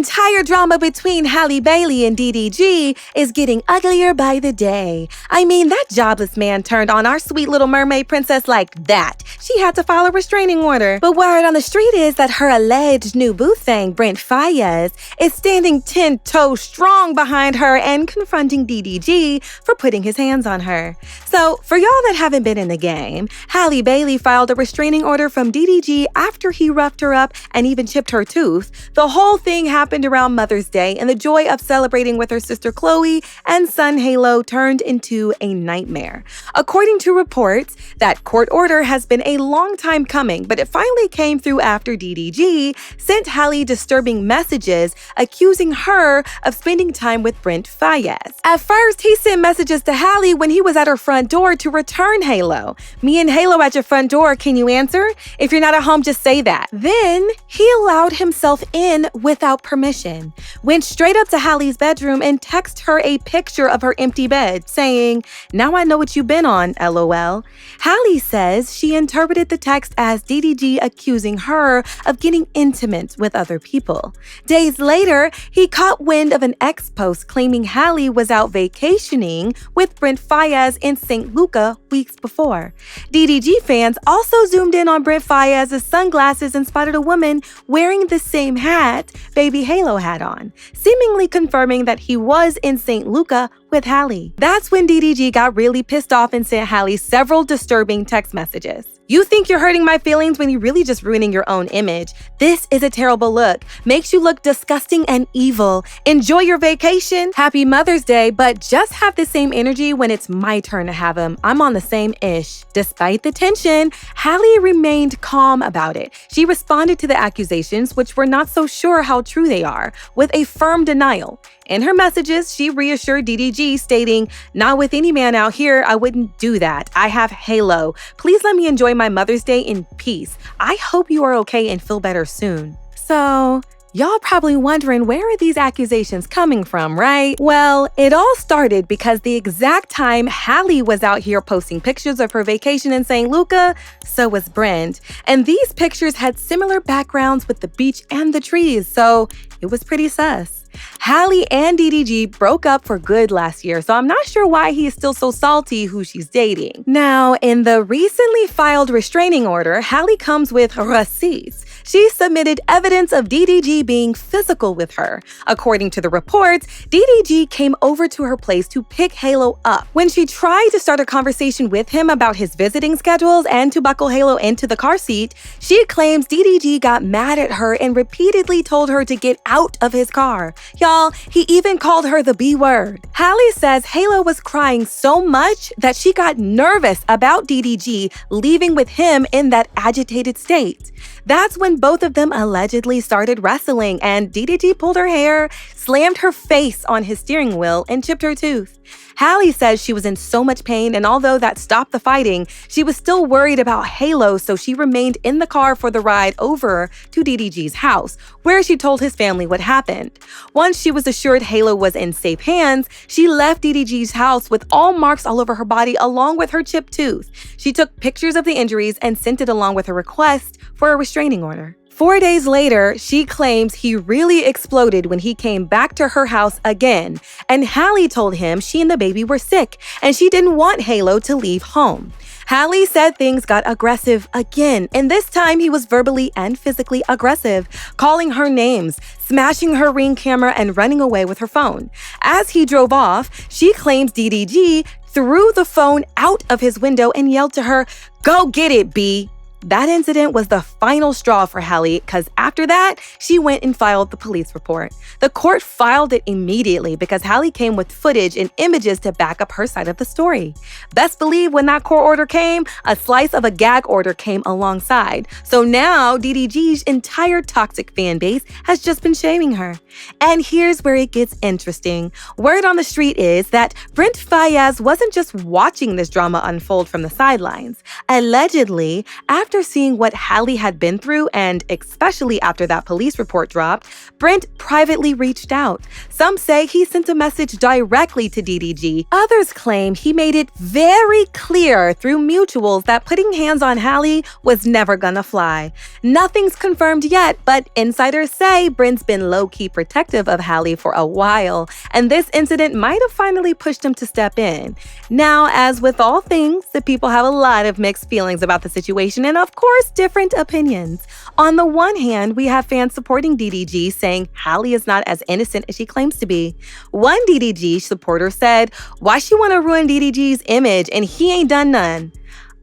entire drama between Halle Bailey and DDG is getting uglier by the day. I mean, that jobless man turned on our sweet little mermaid princess like that. She had to file a restraining order. But word on the street is that her alleged new boo thang, Brent Faiyaz, is standing 10 toes strong behind her and confronting DDG for putting his hands on her. So, for y'all that haven't been in the game, Halle Bailey filed a restraining order from DDG after he roughed her up and even chipped her tooth. The whole thing happened around Mother's Day, and the joy of celebrating with her sister Chloe and son Halo turned into a nightmare. According to reports, that court order has been a long time coming, but it finally came through after DDG sent Halle disturbing messages accusing her of spending time with Brent Faiyaz. At first, he sent messages to Halle when he was at her front door to return Halo. "Me and Halo at your front door, can you answer? If you're not at home, just say that." Then, he allowed himself in without permission, went straight up to Halle's bedroom and texted her a picture of her empty bed, saying, "Now I know what you've been on, LOL." Halle says she interpreted the text as DDG accusing her of getting intimate with other people. Days later, he caught wind of an ex post claiming Halle was out vacationing with Brent Faiyaz in St. Lucia weeks before. DDG fans also zoomed in on Brent Faiyaz's sunglasses and spotted a woman wearing the same hat baby Halo had on, seemingly confirming that he was in St. Lucia with Halle. That's when DDG got really pissed off and sent Halle several disturbing text messages. "You think you're hurting my feelings when you're really just ruining your own image. This is a terrible look. Makes you look disgusting and evil. Enjoy your vacation. Happy Mother's Day, but just have the same energy when it's my turn to have him. I'm on the same ish." Despite the tension, Halle remained calm about it. She responded to the accusations, which we're not so sure how true they are, with a firm denial. In her messages, she reassured DDG, stating, "Not with any man out here, I wouldn't do that. I have Halo. Please let me enjoy my Mother's Day in peace. I hope you are okay and feel better soon." So, y'all probably wondering, where are these accusations coming from, right? Well, it all started because the exact time Halle was out here posting pictures of her vacation in St. Lucia, so was Brent. And these pictures had similar backgrounds with the beach and the trees, so it was pretty sus. Halle and DDG broke up for good last year, so I'm not sure why he is still so salty who she's dating. Now, in the recently filed restraining order, Halle comes with receipts. She submitted evidence of DDG being physical with her. According to the reports, DDG came over to her place to pick Halo up. When she tried to start a conversation with him about his visiting schedules and to buckle Halo into the car seat, she claims DDG got mad at her and repeatedly told her to get out of his car. Y'all, he even called her the B word. Halle says Halo was crying so much that she got nervous about DDG leaving with him in that agitated state. That's when both of them allegedly started wrestling, and DDG pulled her hair, slammed her face on his steering wheel, and chipped her tooth. Halle says she was in so much pain, and although that stopped the fighting, she was still worried about Halo, so she remained in the car for the ride over to DDG's house, where she told his family what happened. Once she was assured Halo was in safe hands, she left DDG's house with all marks all over her body along with her chipped tooth. She took pictures of the injuries and sent it along with her request for a restraining order. 4 days later, she claims he really exploded when he came back to her house again, and Halle told him she and the baby were sick, and she didn't want Halo to leave home. Halle said things got aggressive again, and this time he was verbally and physically aggressive, calling her names, smashing her Ring camera, and running away with her phone. As he drove off, she claims DDG threw the phone out of his window and yelled to her, "Go get it, B." That incident was the final straw for Halle, because after that, she went and filed the police report. The court filed it immediately because Halle came with footage and images to back up her side of the story. Best believe when that court order came, a slice of a gag order came alongside. So now DDG's entire toxic fan base has just been shaming her. And here's where it gets interesting. Word on the street is that Brent Faiyaz wasn't just watching this drama unfold from the sidelines. Allegedly, after after seeing what Halle had been through, and especially after that police report dropped, Brent privately reached out. Some say he sent a message directly to DDG. Others claim he made it very clear through mutuals that putting hands on Halle was never gonna fly. Nothing's confirmed yet, but insiders say Brent's been low-key protective of Halle for a while, and this incident might have finally pushed him to step in. Now, as with all things, the people have a lot of mixed feelings about the situation and, of course, different opinions. On the one hand, we have fans supporting DDG, saying Halle is not as innocent as she claims to be. One DDG supporter said, "Why she wanna ruin DDG's image and he ain't done none?"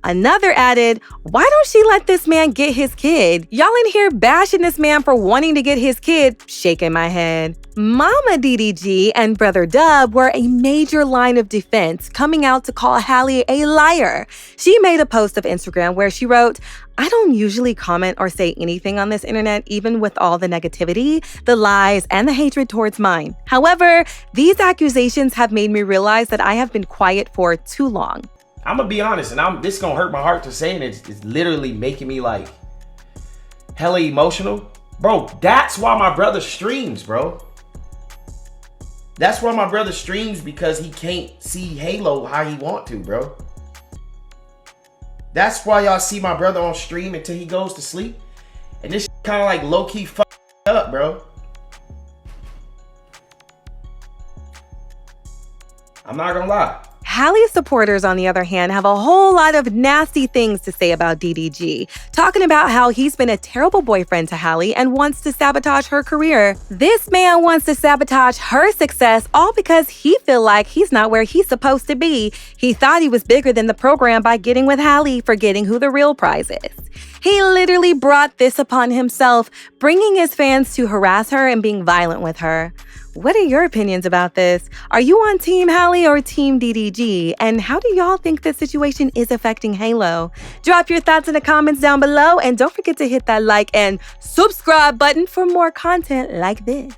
Another added, "Why don't she let this man get his kid? Y'all in here bashing this man for wanting to get his kid," shaking my head. Mama DDG and Brother Dub were a major line of defense, coming out to call Halle a liar. She made a post of Instagram where she wrote, "I don't usually comment or say anything on this internet, even with all the negativity, the lies, and the hatred towards mine. However, these accusations have made me realize that I have been quiet for too long." I'm gonna be honest, and this gonna hurt my heart to say, and it's literally making me like hella emotional. Bro, that's why my brother streams, bro. That's why my brother streams, because he can't see Halo how he want to, bro. That's why y'all see my brother on stream until he goes to sleep. And this kind of like low-key fucked up, bro. I'm not gonna lie. Halle's supporters, on the other hand, have a whole lot of nasty things to say about DDG, talking about how he's been a terrible boyfriend to Halle and wants to sabotage her career. This man wants to sabotage her success, all because he feel like he's not where he's supposed to be. He thought he was bigger than the program by getting with Halle, forgetting who the real prize is. He literally brought this upon himself, bringing his fans to harass her and being violent with her. What are your opinions about this? Are you on Team Halle or Team DDG? And how do y'all think this situation is affecting Halo? Drop your thoughts in the comments down below, and don't forget to hit that like and subscribe button for more content like this.